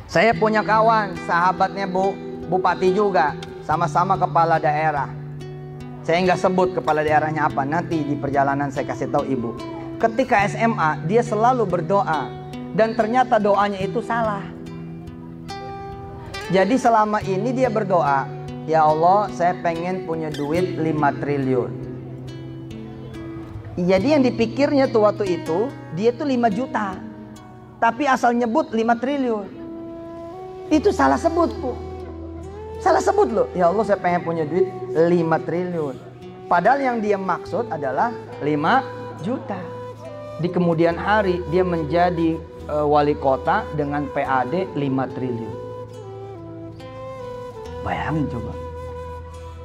Saya punya kawan, sahabatnya Bupati juga, sama-sama kepala daerah. Saya nggak sebut kepala daerahnya apa, nanti di perjalanan saya kasih tahu ibu. Ketika SMA, dia selalu berdoa, dan ternyata doanya itu salah. Jadi selama ini dia berdoa, ya Allah, saya pengen punya duit 5 triliun. Jadi yang dipikirnya tuh waktu itu, dia tuh 5 juta. Tapi asal nyebut 5 triliun. Itu salah sebut, Bu. Salah sebut loh. Ya Allah, saya pengen punya duit 5 triliun. Padahal yang dia maksud adalah 5 juta. Di kemudian hari dia menjadi wali kota dengan PAD 5 triliun. Bayangin coba.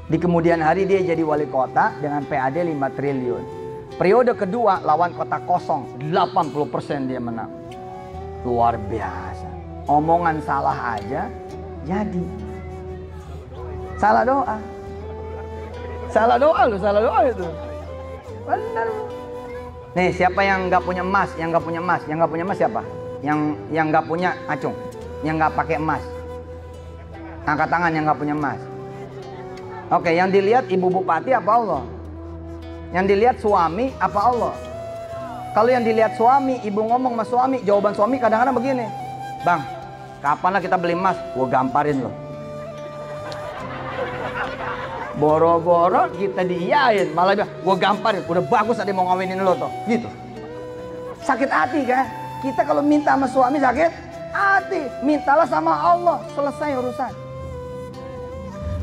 Di kemudian hari dia jadi wali kota dengan PAD 5 triliun. Periode kedua lawan kota kosong, 80% dia menang. Luar biasa. Omongan salah aja jadi. Salah doa. Salah doa loh, salah doa itu. Benar. Nih, siapa yang nggak punya emas? Yang nggak punya emas, yang nggak punya emas siapa? Yang nggak punya acung, yang nggak pakai emas. Angkat tangan yang nggak punya emas. Oke, yang dilihat ibu bupati apa Allah? Yang dilihat suami apa Allah? Kalau yang dilihat suami, ibu ngomong sama suami, jawaban suami kadang-kadang begini, Bang, kapan lah kita beli emas? Gue gamparin loh. Boro-boro kita diiyain, malah bilang, gue gamparin, udah bagus ada mau ngawinin lo tuh, gitu. Sakit hati kan? Kita kalau minta sama suami sakit hati, mintalah sama Allah, selesai urusan.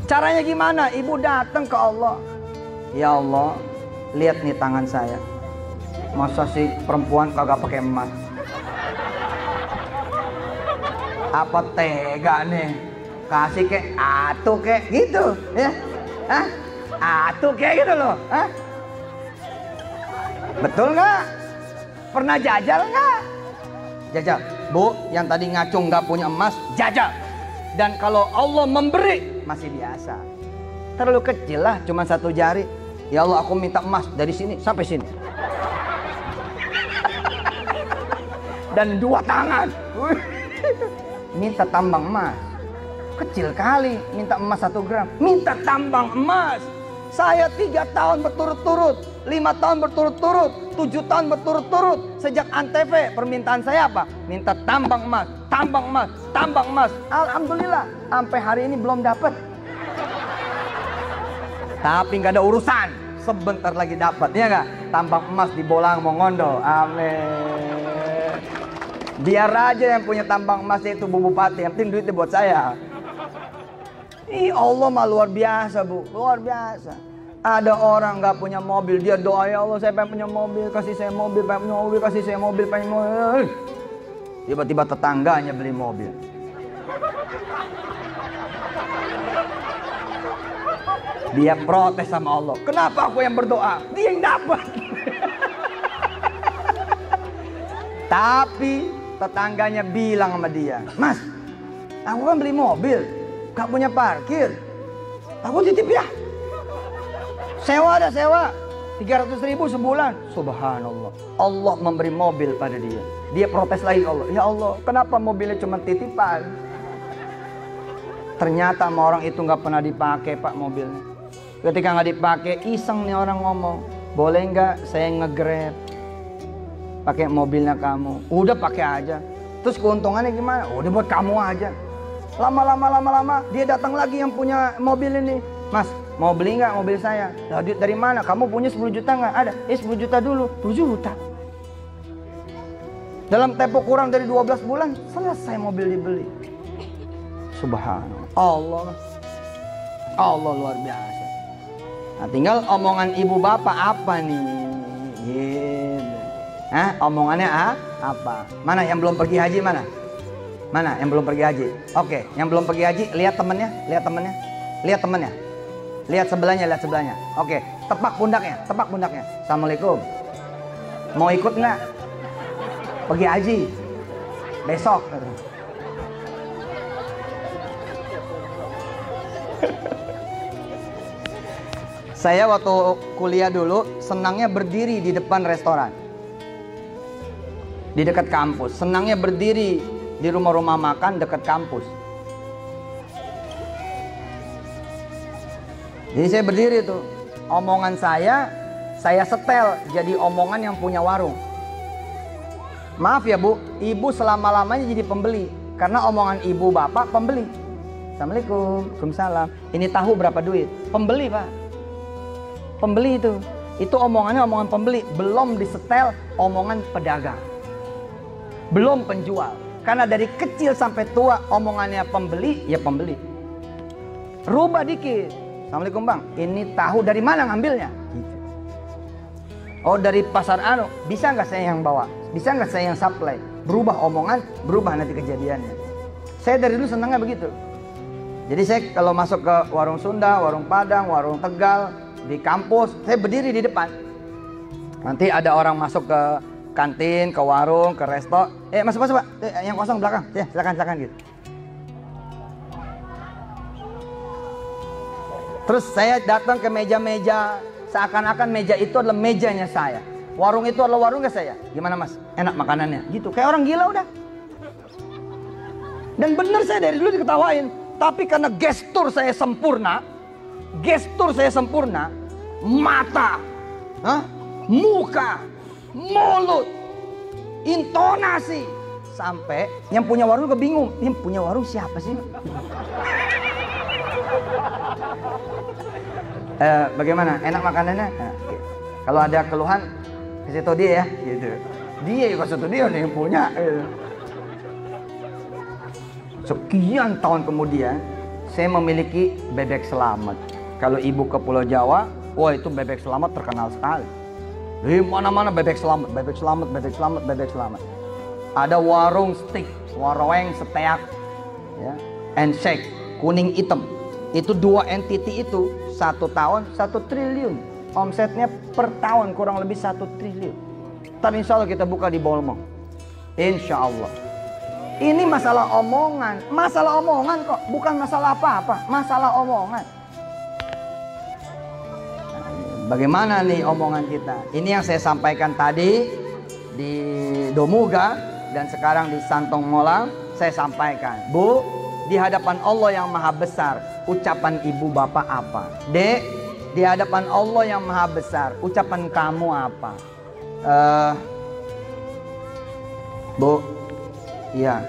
Caranya gimana? Ibu datang ke Allah. Ya Allah, lihat nih tangan saya. Masa sih perempuan kagak pakai emas? Apa tega nih? Kasih kek, atuh kek, gitu ya? Hah? Atuh kayak gitu loh. Hah? Betul nggak? Pernah jajal nggak? Jajal. Bu, yang tadi ngacung nggak punya emas, jajal. Dan kalau Allah memberi, masih biasa. Terlalu kecil lah, cuma 1 jari. Ya Allah, aku minta emas dari sini sampai sini. Dan 2 tangan. Minta tambang emas. Kecil kali, minta emas 1 gram. Minta tambang emas. Saya 3 tahun berturut-turut, 5 tahun berturut-turut, 7 tahun berturut-turut. Sejak Antv, permintaan saya apa? Minta tambang emas, tambang emas, tambang emas. Alhamdulillah, sampai hari ini belum dapat. Tapi nggak ada urusan, sebentar lagi dapat, ya nggak? Tambang emas di Bolang Mongondo, amin. Biar aja yang punya tambang emas itu Bu Bupati, yang penting duitnya buat saya. Ih, Allah mah luar biasa, Bu, luar biasa. Ada orang nggak punya mobil, dia doa, ya Allah saya pengen punya mobil, kasih saya mobil, pengen punya mobil, kasih saya mobil, pengen mobil. Tiba-tiba tetangganya beli mobil. Dia protes sama Allah. Kenapa aku yang berdoa? Dia yang dapat. Tapi tetangganya bilang sama dia, Mas, aku kan beli mobil, gak punya parkir. Aku titip ya. Sewa ada sewa. 300.000 sebulan. Subhanallah. Allah memberi mobil pada dia. Dia protes lagi ke Allah. Ya Allah, kenapa mobilnya cuma titipan? Ternyata sama orang itu nggak pernah dipakai, Pak, mobilnya. Ketika nggak dipakai, iseng nih orang ngomong, boleh nggak saya nge-grab pakai mobilnya kamu? Udah pakai aja. Terus keuntungannya gimana? Udah buat kamu aja. Lama-lama dia datang lagi yang punya mobil ini. Mas, mau beli nggak mobil saya? Duit dari mana? Kamu punya 10 juta nggak? Ada. 10 juta dulu. 10 juta. Dalam tempo kurang dari 12 bulan selesai mobil dibeli. Subhanallah. Allah luar biasa. Nah, tinggal omongan ibu bapak apa nih? Gitu. Hah? Omongannya apa? Mana yang belum pergi haji mana? Mana yang belum pergi haji? Oke, yang belum pergi haji lihat temennya, lihat temennya, lihat temennya. Lihat sebelahnya, lihat sebelahnya. Oke, tepak pundaknya, tepak pundaknya. Assalamualaikum. Mau ikut nggak? Pergi haji besok. Saya waktu kuliah dulu senangnya berdiri di depan restoran. Di dekat kampus, senangnya berdiri di rumah-rumah makan dekat kampus. Jadi saya berdiri tuh, omongan saya setel jadi omongan yang punya warung. Maaf ya Bu, ibu selama-lamanya jadi pembeli karena omongan ibu bapak pembeli. Assalamualaikum, waalaikumsalam. Ini tahu berapa duit? Pembeli Pak, pembeli itu. Itu omongannya omongan pembeli, belum disetel omongan pedagang, belum penjual. Karena dari kecil sampai tua omongannya pembeli, ya pembeli. Rubah dikit. Assalamualaikum Bang, ini tahu dari mana ngambilnya? Gitu. Oh dari pasar anu, bisa nggak saya yang bawa? Bisa nggak saya yang supply? Berubah omongan, berubah nanti kejadiannya. Saya dari dulu senangnya begitu. Jadi saya kalau masuk ke warung Sunda, warung Padang, warung Tegal, di kampus, saya berdiri di depan. Nanti ada orang masuk ke kantin, ke warung, ke resto. Masuk Pak, yang kosong belakang. Ya, silakan gitu. Terus saya datang ke meja-meja, seakan-akan meja itu adalah mejanya saya. Warung itu adalah warungnya saya. Gimana Mas? Enak makanannya? Gitu. Kayak orang gila udah. Dan bener saya dari dulu diketawain. Tapi karena gestur saya sempurna, mata, muka, mulut, intonasi, sampai yang punya warung juga bingung. Ini punya warung siapa sih? Bagaimana? Enak makanannya? Kalau ada keluhan, kasih tau dia ya. Gitu. Dia kasih tau dia nih yang punya. Sekian tahun kemudian, saya memiliki bebek selamat. Kalau ibu ke Pulau Jawa, wah itu bebek selamat terkenal sekali. Di mana-mana bebek selamat, bebek selamat, bebek selamat, bebek selamat. Ada warung steak, warung steak, ya, and shake, kuning hitam. Itu dua entity itu, 1 tahun 1 triliun. Omsetnya per tahun kurang lebih 1 triliun. Tapi insya Allah kita buka di Bolmong. Insya Allah. Ini masalah omongan kok, bukan masalah apa-apa, masalah omongan. Bagaimana nih omongan kita? Ini yang saya sampaikan tadi di Domuga dan sekarang di Santong Molang saya sampaikan. Bu, di hadapan Allah yang maha besar, ucapan ibu bapak apa? Dek, di hadapan Allah yang maha besar, ucapan kamu apa? Bu, iya,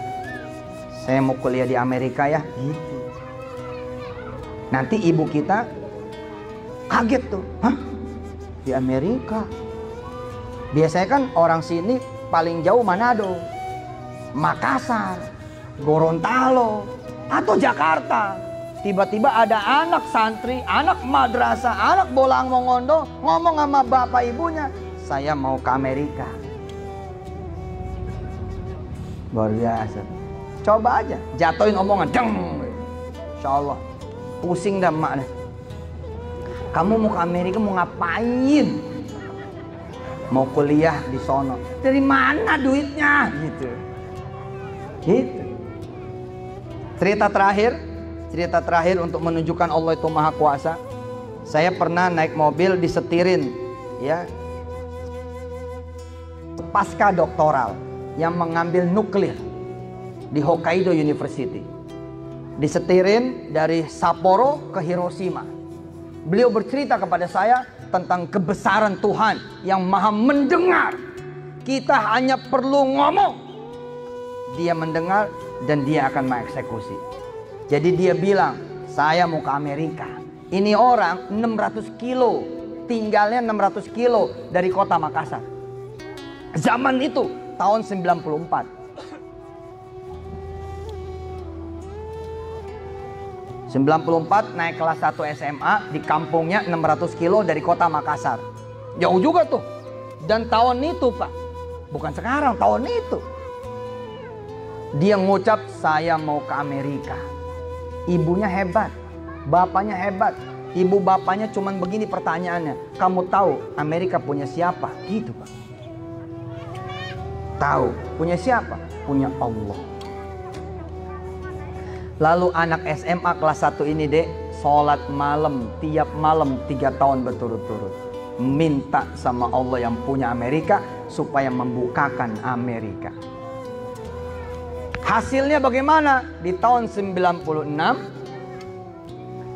saya mau kuliah di Amerika ya. Gitu. Nanti ibu kita kaget tuh. Hah? Di Amerika? Biasanya kan orang sini paling jauh Manado, Makassar, Gorontalo, atau Jakarta. Tiba-tiba ada anak santri, anak madrasah, anak bolang mongondo ngomong sama bapak ibunya, saya mau ke Amerika. Luar biasa. Coba aja jatuhin omongan, deng. Insya Allah pusing dah emak dah. Kamu mau ke Amerika mau ngapain? Mau kuliah di sono. Dari mana duitnya? Gitu. Cerita terakhir untuk menunjukkan Allah itu maha kuasa. Saya pernah naik mobil disetirin, ya, pasca doktoral yang mengambil nuklir di Hokkaido University. Disetirin dari Sapporo ke Hiroshima. Beliau bercerita kepada saya tentang kebesaran Tuhan yang maha mendengar. Kita hanya perlu ngomong, dia mendengar dan dia akan mengeksekusi. Jadi dia bilang, saya mau ke Amerika. Ini orang 600 kilo, tinggalnya 600 kilo dari kota Makassar. Zaman itu tahun 94. 94 naik kelas 1 SMA di kampungnya 600 kilo dari kota Makassar. Jauh juga tuh. Dan tahun itu Pak, bukan sekarang, tahun itu dia ngucap saya mau ke Amerika. Ibunya hebat, bapaknya hebat. Ibu bapaknya cuman begini pertanyaannya, kamu tahu Amerika punya siapa? Gitu Pak. Tahu, punya siapa? Punya Allah. Lalu anak SMA kelas 1 ini dek, sholat malam, tiap malam 3 tahun berturut-turut. Minta sama Allah yang punya Amerika supaya membukakan Amerika. Hasilnya bagaimana? Di tahun 96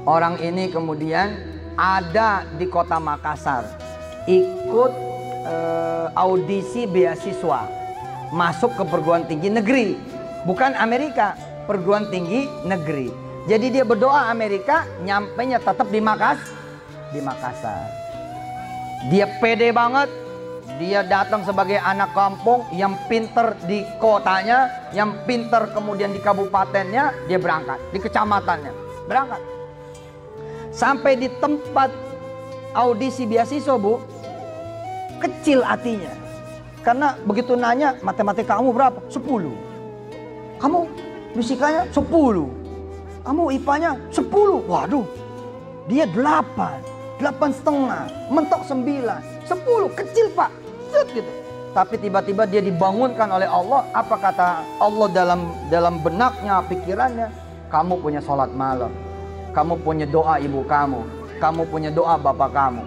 orang ini kemudian ada di kota Makassar, ikut audisi beasiswa masuk ke perguruan tinggi negeri, bukan Amerika, perguruan tinggi negeri. Jadi dia berdoa Amerika, nyampenya tetap di Makassar. Dia pede banget. Dia datang sebagai anak kampung yang pinter di kotanya, yang pinter kemudian di kabupatennya, dia berangkat, di kecamatannya, berangkat. Sampai di tempat audisi beasiswa, Bu, kecil hatinya. Karena begitu nanya, matematika kamu berapa? 10. Kamu fisikanya 10. Kamu IPA-nya 10. Waduh, dia 8, 8,5, mentok 9, 10, kecil Pak. Gitu. Tapi tiba-tiba dia dibangunkan oleh Allah. Apa kata Allah dalam benaknya, pikirannya? Kamu punya sholat malam, kamu punya doa ibu kamu, kamu punya doa bapak kamu.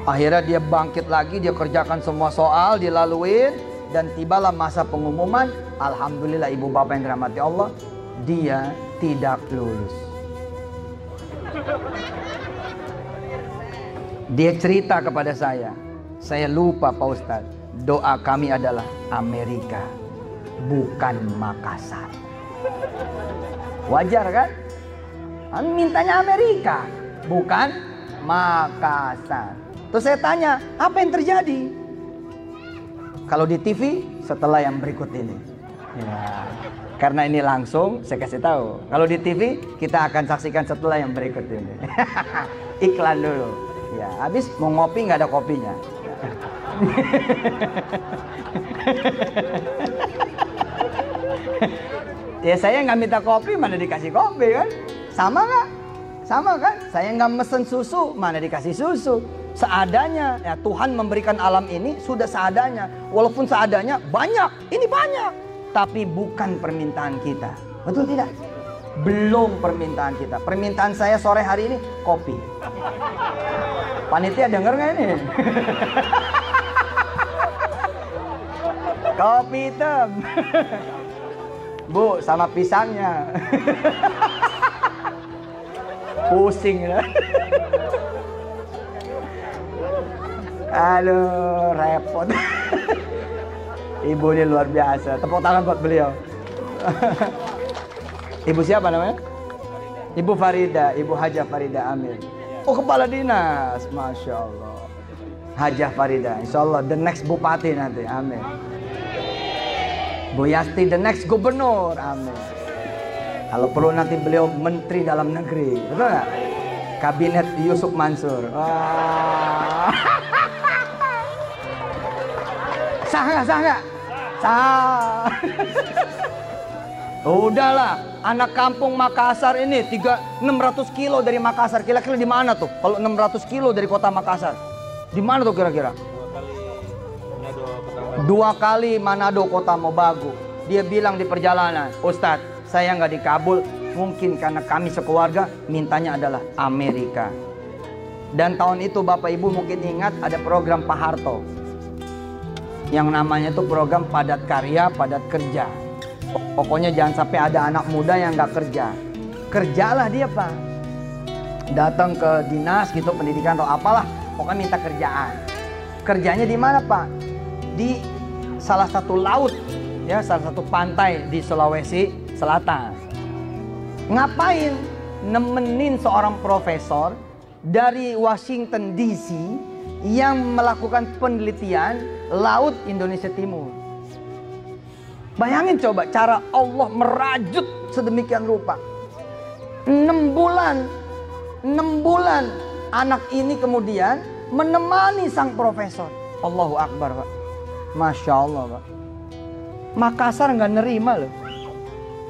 Akhirnya dia bangkit lagi, dia kerjakan semua soal, dilaluin, dan tibalah masa pengumuman. Alhamdulillah ibu bapak yang dirahmati Allah, dia tidak lulus. Dia cerita kepada saya lupa Pak Ustadz, doa kami adalah Amerika, bukan Makassar. Wajar kan? Mintanya Amerika, bukan Makassar. Terus saya tanya, apa yang terjadi? Kalau di TV, setelah yang berikut ini. Ya, karena ini langsung, saya kasih tahu. Kalau di TV, kita akan saksikan setelah yang berikut ini. Iklan dulu. Ya, habis mau ngopi nggak ada kopinya. Ya saya nggak minta kopi, mana dikasih kopi kan? Sama nggak? Sama kan? Saya nggak mesen susu, mana dikasih susu? Seadanya. Ya Tuhan memberikan alam ini sudah seadanya. Walaupun seadanya banyak, ini banyak, tapi bukan permintaan kita. Betul tidak? Belum permintaan kita. Permintaan saya sore hari ini kopi. Panitia denger nggak ini? Kopi hitam. Bu, sama pisangnya. Pusing ya. Aduh, repot. Ibu ini luar biasa. Tepuk tangan buat beliau. Ibu siapa namanya? Ibu Farida, Ibu Hajah Farida Amir. Oh, kepala dinas, Masya Allah. Hajah Farida, Insya Allah the next bupati nanti, amin. Bu Yasti the next gubernur, amin. Kalau perlu nanti beliau menteri dalam negeri, betul nggak? Kabinet Yusuf Mansur. Wah. Sah nggak? Sah nggak? Sah. Udahlah, anak kampung Makassar ini 600 kilo dari Makassar. Kira-kira di mana tuh? Kalau 600 kilo dari kota Makassar, di mana tuh kira-kira? 2 kali Manado, kota Mobagu. Dia bilang di perjalanan, Ustadz, saya nggak dikabul, mungkin karena kami sekeluarga mintanya adalah Amerika. Dan tahun itu Bapak Ibu mungkin ingat ada program Pak Harto, yang namanya itu program padat karya, padat kerja. Pokoknya jangan sampai ada anak muda yang nggak kerja. Kerjalah dia Pak. Datang ke dinas gitu, pendidikan atau apalah, pokoknya minta kerjaan. Kerjanya di mana Pak? Di salah satu laut, ya, salah satu pantai di Sulawesi Selatan. Ngapain? Nemenin seorang profesor dari Washington DC yang melakukan penelitian laut Indonesia Timur. Bayangin coba cara Allah merajut sedemikian rupa. 6 bulan anak ini kemudian menemani sang profesor. Allahu Akbar Pak. Masya Allah Pak. Makassar nggak nerima loh.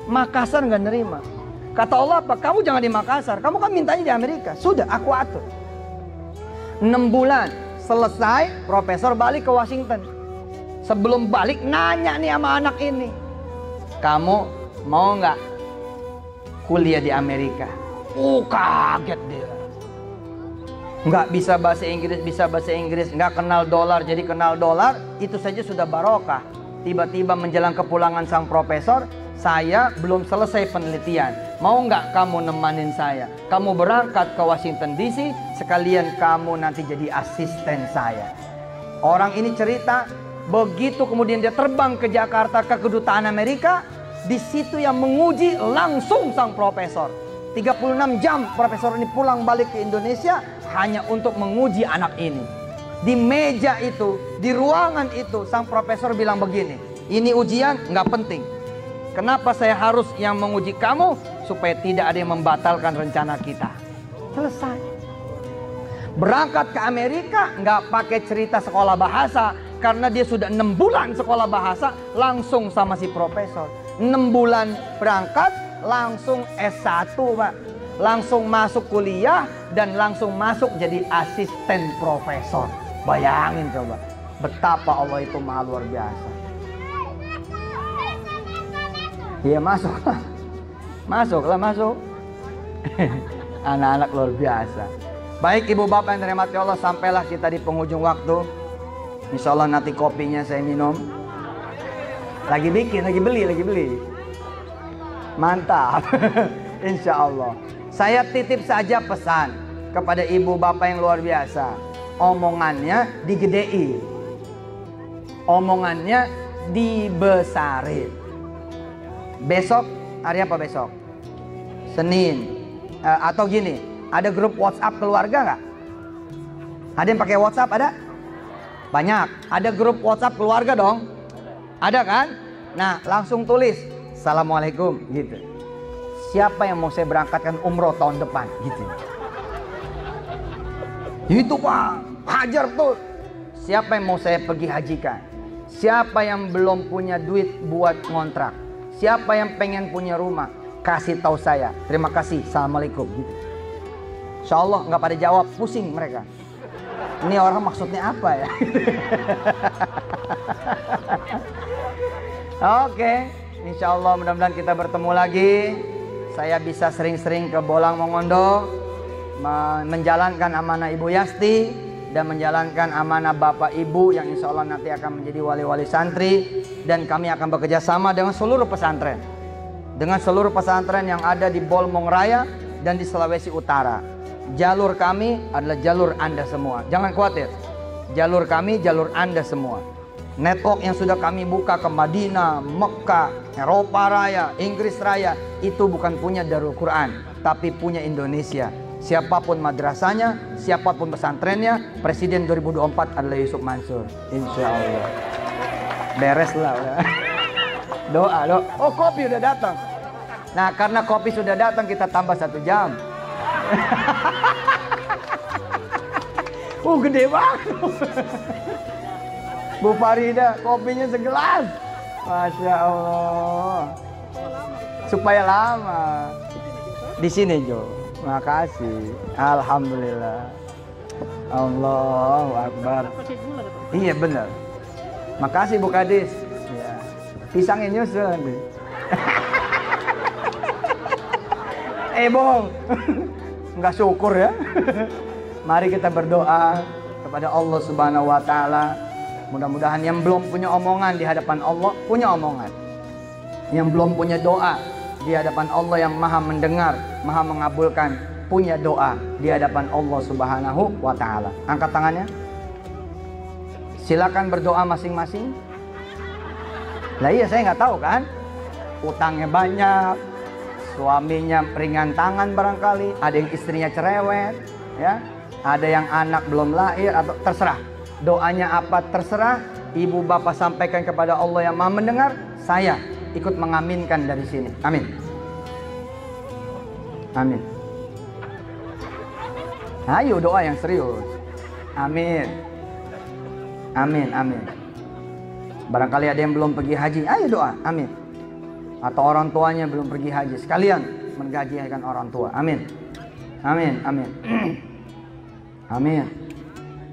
Makassar nggak nerima. Kata Allah apa? Kamu jangan di Makassar. Kamu kan mintanya di Amerika. Sudah aku atur. 6 bulan selesai, profesor balik ke Washington. Sebelum balik nanya nih sama anak ini, kamu mau nggak kuliah di Amerika? Kaget dia. Nggak bisa bahasa Inggris, nggak kenal dolar, jadi kenal dolar, itu saja sudah barokah. Tiba-tiba menjelang kepulangan sang profesor, saya belum selesai penelitian. Mau nggak kamu nemanin saya? Kamu berangkat ke Washington DC, sekalian kamu nanti jadi asisten saya. Orang ini cerita, begitu kemudian dia terbang ke Jakarta ke kedutaan Amerika, di situ yang menguji langsung sang profesor. 36 jam profesor ini pulang balik ke Indonesia hanya untuk menguji anak ini. Di meja itu, di ruangan itu, sang profesor bilang begini, ini ujian nggak penting. Kenapa saya harus yang menguji kamu? Supaya tidak ada yang membatalkan rencana kita. Selesai. Berangkat ke Amerika nggak pakai cerita sekolah bahasa, karena dia sudah 6 bulan sekolah bahasa langsung sama si profesor. 6 bulan berangkat langsung S1 Pak. Langsung masuk kuliah dan langsung masuk jadi asisten profesor. Bayangin coba betapa Allah itu maha luar biasa. Iya masuklah. Masuk. Anak-anak luar biasa. Baik ibu bapak yang dirahmati Allah, sampailah kita di penghujung waktu. Insya Allah nanti kopinya saya minum. Lagi bikin, lagi beli. Mantap. Insya Allah. Saya titip saja pesan kepada ibu bapak yang luar biasa. Omongannya digedein, omongannya dibesarin. Besok, hari apa besok? Senin. Atau gini, ada grup WhatsApp keluarga nggak? Ada yang pakai WhatsApp? Ada? Banyak. Ada grup WhatsApp keluarga dong? Ada kan? Nah, langsung tulis Assalamualaikum gitu. Siapa yang mau saya berangkatkan umroh tahun depan gitu. Itu Pak, hajar tuh. Siapa yang mau saya pergi hajikan? Siapa yang belum punya duit buat ngontrak? Siapa yang pengen punya rumah? Kasih tahu saya. Terima kasih. Assalamualaikum gitu. Insya Allah nggak pada jawab, pusing mereka. Ini orang maksudnya apa ya? Oke, insya Allah mudah-mudahan kita bertemu lagi. Saya bisa sering-sering ke Bolang Mongondo, menjalankan amanah Ibu Yasti dan menjalankan amanah Bapak Ibu yang insya Allah nanti akan menjadi wali-wali santri. Dan kami akan bekerja sama dengan seluruh pesantren, dengan seluruh pesantren yang ada di Bolmong Raya dan di Sulawesi Utara. Jalur kami adalah jalur Anda semua. Jangan khawatir, jalur kami jalur Anda semua. Network yang sudah kami buka ke Madinah, Mekah, Eropa Raya, Inggris Raya, itu bukan punya Darul Quran, tapi punya Indonesia. Siapapun madrasahnya, siapapun pesantrennya, Presiden 2024 adalah Yusuf Mansur. Insya Allah. Beres lah. Doa. Oh, kopi udah datang. Nah, karena kopi sudah datang, kita tambah 1 jam. Gede banget. Bu Farida, kopinya segelas. Masya Allah. Supaya lama. Di sini Jo. Makasih. Alhamdulillah. Allahu Akbar. Iya benar. Makasih Bu Kadis. Ya. Pisangnya nyusun. Bohong. Nggak syukur ya. Mari kita berdoa kepada Allah Subhanahu wa Ta'ala. Mudah-mudahan yang belum punya omongan di hadapan Allah punya omongan. Yang belum punya doa di hadapan Allah yang maha mendengar, maha mengabulkan, punya doa di hadapan Allah Subhanahu wa Ta'ala. Angkat tangannya. Silakan berdoa masing-masing. Lah iya, saya nggak tahu kan. Utangnya banyak, suaminya ringan tangan barangkali, ada yang istrinya cerewet, ya, ada yang anak belum lahir atau terserah. Doanya apa terserah. Ibu bapak sampaikan kepada Allah yang maha mendengar. Saya ikut mengaminkan dari sini. Amin. Amin. Ayo doa yang serius. Amin. Amin. Amin. Barangkali ada yang belum pergi haji, ayo doa. Amin. Atau orang tuanya belum pergi haji, sekalian menggajikan orang tua. Amin. Amin. Amin. Amin.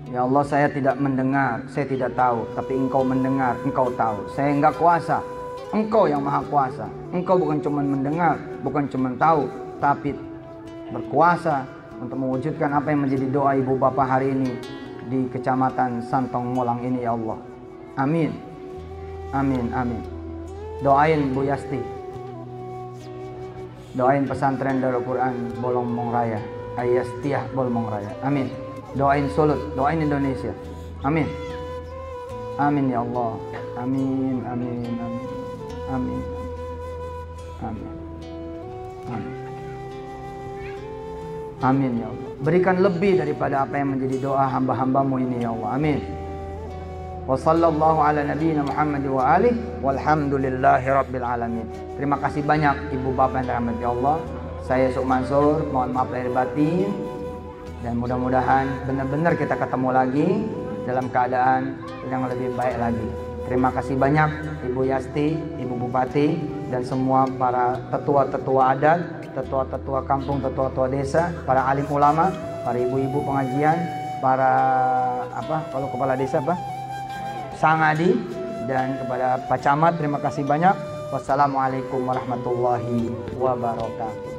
Ya Allah, saya tidak mendengar, saya tidak tahu, tapi Engkau mendengar, Engkau tahu. Saya enggak kuasa, Engkau yang maha kuasa. Engkau bukan cuma mendengar, bukan cuma tahu, tapi berkuasa untuk mewujudkan apa yang menjadi doa ibu bapak hari ini di Kecamatan Santong Molang ini, ya Allah. Amin. Amin, amin. Doain Bu Yasti. Doain pesantren Darul Quran Bolongmong Raya, Ayastiah Bolongmong Raya. Amin. Doain Sulut, doain Indonesia. Amin. Amin ya Allah. Amin, amin, amin. Amin. Amin. Amin. Amin ya Allah. Berikan lebih daripada apa yang menjadi doa hamba-hambamu ini ya Allah. Amin. Wa sallallahu ala nabiyyina Muhammad wa alihi walhamdulillahi rabbil alamin. Terima kasih banyak Ibu Bapak yang dirahmati Allah. Saya Yusuf Mansur, mohon maaf lahir batin, dan mudah-mudahan benar-benar kita ketemu lagi dalam keadaan yang lebih baik lagi. Terima kasih banyak Ibu Yasti, Ibu Bupati, dan semua para tetua-tetua adat, tetua-tetua kampung, tetua-tetua desa, para alim ulama, para ibu-ibu pengajian, para kalau kepala desa Sangadi, dan kepada Pak Camat terima kasih banyak. Wassalamualaikum warahmatullahi wabarakatuh.